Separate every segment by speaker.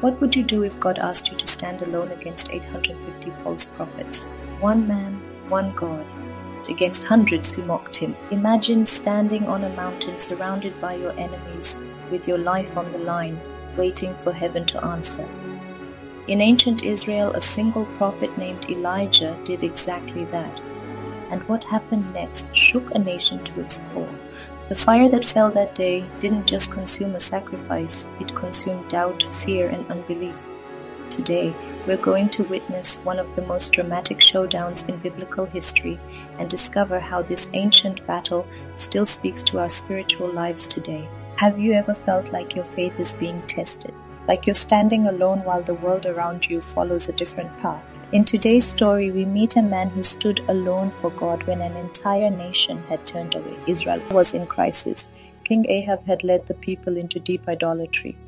Speaker 1: What would you do if God asked you to stand alone against 850 false prophets? One man, one God, against hundreds who mocked him. Imagine standing on a mountain surrounded by your enemies, with your life on the line, waiting for heaven to answer. In ancient Israel, a single prophet named Elijah did exactly that. And what happened next shook a nation to its core. The fire that fell that day didn't just consume a sacrifice, it consumed doubt, fear, and unbelief. Today, we're going to witness one of the most dramatic showdowns in biblical history and discover how this ancient battle still speaks to our spiritual lives today. Have you ever felt like your faith is being tested? Like you're standing alone while the world around you follows a different path? In today's story, we meet a man who stood alone for God when an entire nation had turned away. Israel was in crisis. King Ahab had led the people into deep idolatry.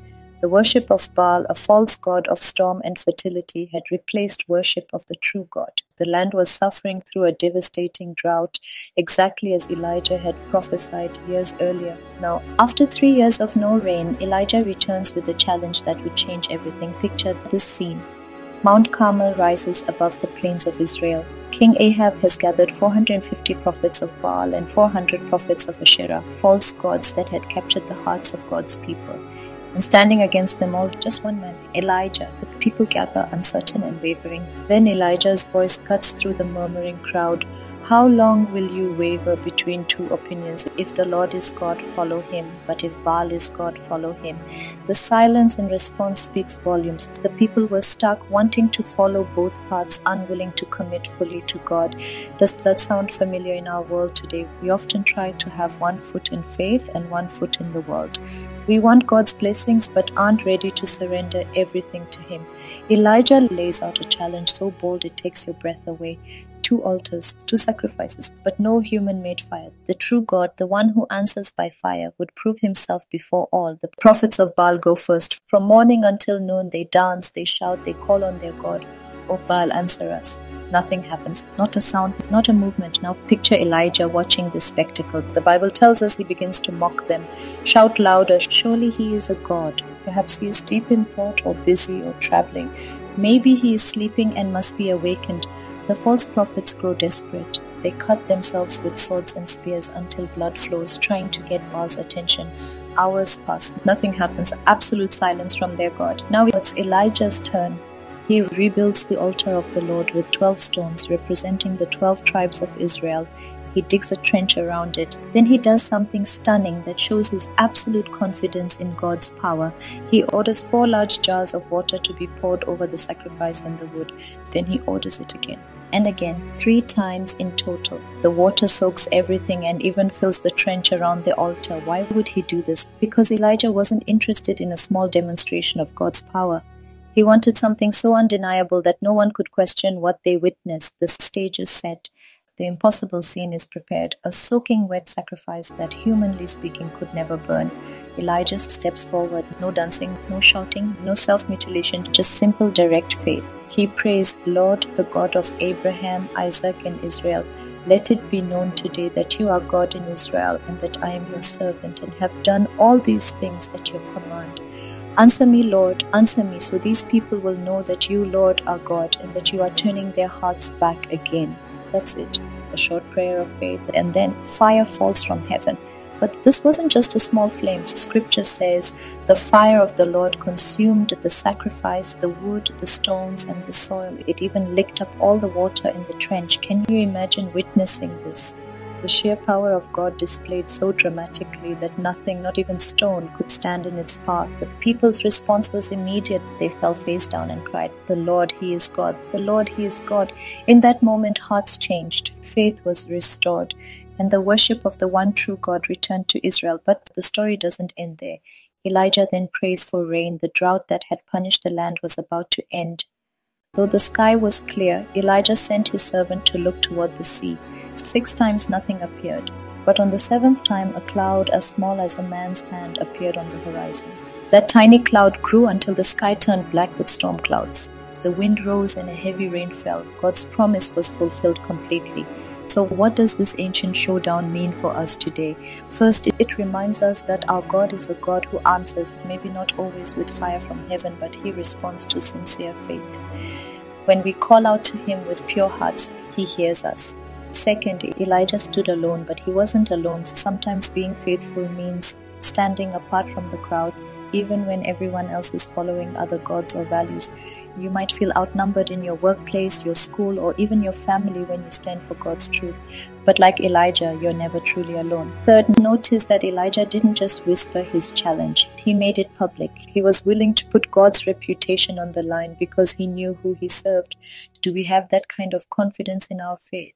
Speaker 1: The worship of Baal, a false god of storm and fertility, had replaced worship of the true God. The land was suffering through a devastating drought, exactly as Elijah had prophesied years earlier. Now, after 3 years of no rain, Elijah returns with a challenge that would change everything. Picture this scene. Mount Carmel rises above the plains of Israel. King Ahab has gathered 450 prophets of Baal and 400 prophets of Asherah, false gods that had captured the hearts of God's people. And standing against them all, just one man, Elijah. The people gather, uncertain and wavering. Then Elijah's voice cuts through the murmuring crowd. How long will you waver between two opinions? If the Lord is God, follow him. But if Baal is God, follow him. The silence in response speaks volumes. The people were stuck, wanting to follow both paths, unwilling to commit fully to God. Does that sound familiar in our world today? We often try to have one foot in faith and one foot in the world. We want God's blessings but aren't ready to surrender everything to Him. Elijah lays out a challenge so bold it takes your breath away. 2 altars, 2 sacrifices, but no human-made fire. The true God, the one who answers by fire, would prove himself before all. The prophets of Baal go first. From morning until noon, they dance, they shout, they call on their God. Oh Baal, answer us. Nothing happens. Not a sound, not a movement. Now picture Elijah watching this spectacle. The Bible tells us he begins to mock them. Shout louder. Surely he is a god. Perhaps he is deep in thought or busy or traveling. Maybe he is sleeping and must be awakened. The false prophets grow desperate. They cut themselves with swords and spears until blood flows, trying to get Baal's attention. Hours pass. Nothing happens. Absolute silence from their God. Now it's Elijah's turn. He rebuilds the altar of the Lord with 12 stones representing the 12 tribes of Israel. He digs a trench around it. Then he does something stunning that shows his absolute confidence in God's power. He orders 4 large jars of water to be poured over the sacrifice and the wood. Then he orders it again and again, 3 times in total. The water soaks everything and even fills the trench around the altar. Why would he do this? Because Elijah wasn't interested in a small demonstration of God's power. He wanted something so undeniable that no one could question what they witnessed. The stage is set. The impossible scene is prepared. A soaking wet sacrifice that, humanly speaking, could never burn. Elijah steps forward. No dancing, no shouting, no self-mutilation, just simple, direct faith. He prays, Lord, the God of Abraham, Isaac, and Israel, let it be known today that you are God in Israel and that I am your servant and have done all these things at your command. Answer me, Lord, answer me, so these people will know that you, Lord, are God and that you are turning their hearts back again. That's it. A short prayer of faith, and then fire falls from heaven. But this wasn't just a small flame. Scripture says, the fire of the Lord consumed the sacrifice, the wood, the stones, and the soil. It even licked up all the water in the trench. Can you imagine witnessing this? The sheer power of God displayed so dramatically that nothing, not even stone, could stand in its path. The people's response was immediate. They fell face down and cried, the Lord, He is God. The Lord, He is God. In that moment, hearts changed. Faith was restored. And the worship of the one true God returned to Israel. But the story doesn't end there. Elijah then prays for rain. The drought that had punished the land was about to end. Though the sky was clear, Elijah sent his servant to look toward the sea. 6 times nothing appeared, but on the 7th time a cloud as small as a man's hand appeared on the horizon. That tiny cloud grew until the sky turned black with storm clouds. The wind rose and a heavy rain fell. God's promise was fulfilled completely. So what does this ancient showdown mean for us today? First, it reminds us that our God is a God who answers, maybe not always with fire from heaven, but He responds to sincere faith. When we call out to Him with pure hearts, He hears us. Second, Elijah stood alone, but he wasn't alone. Sometimes being faithful means standing apart from the crowd, even when everyone else is following other gods or values. You might feel outnumbered in your workplace, your school, or even your family when you stand for God's truth. But like Elijah, you're never truly alone. Third, notice that Elijah didn't just whisper his challenge. He made it public. He was willing to put God's reputation on the line because he knew who he served. Do we have that kind of confidence in our faith?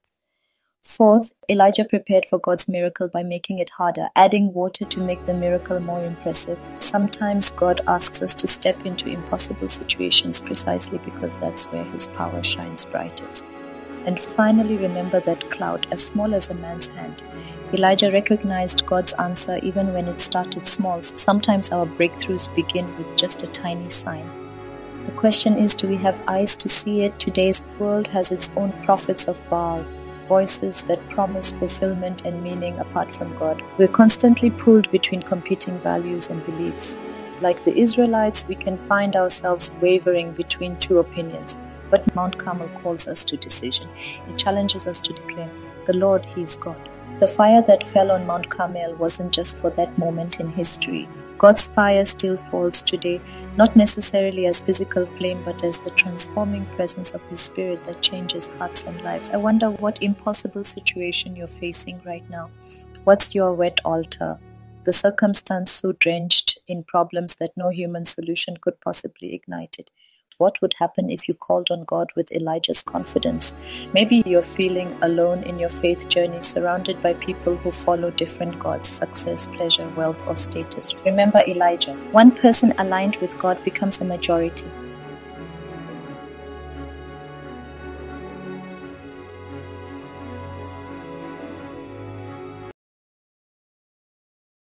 Speaker 1: Fourth, Elijah prepared for God's miracle by making it harder, adding water to make the miracle more impressive. Sometimes God asks us to step into impossible situations precisely because that's where His power shines brightest. And finally, remember that cloud, as small as a man's hand. Elijah recognized God's answer even when it started small. Sometimes our breakthroughs begin with just a tiny sign. The question is, do we have eyes to see it? Today's world has its own prophets of Baal, voices that promise fulfillment and meaning apart from God. We're constantly pulled between competing values and beliefs. Like the Israelites, we can find ourselves wavering between two opinions. But Mount Carmel calls us to decision. It challenges us to declare, the Lord, He is God. The fire that fell on Mount Carmel wasn't just for that moment in history. God's fire still falls today, not necessarily as physical flame, but as the transforming presence of His Spirit that changes hearts and lives. I wonder what impossible situation you're facing right now. What's your wet altar? The circumstance so drenched in problems that no human solution could possibly ignite it. What would happen if you called on God with Elijah's confidence? Maybe you're feeling alone in your faith journey, surrounded by people who follow different gods, success, pleasure, wealth, or status. Remember Elijah. One person aligned with God becomes a majority.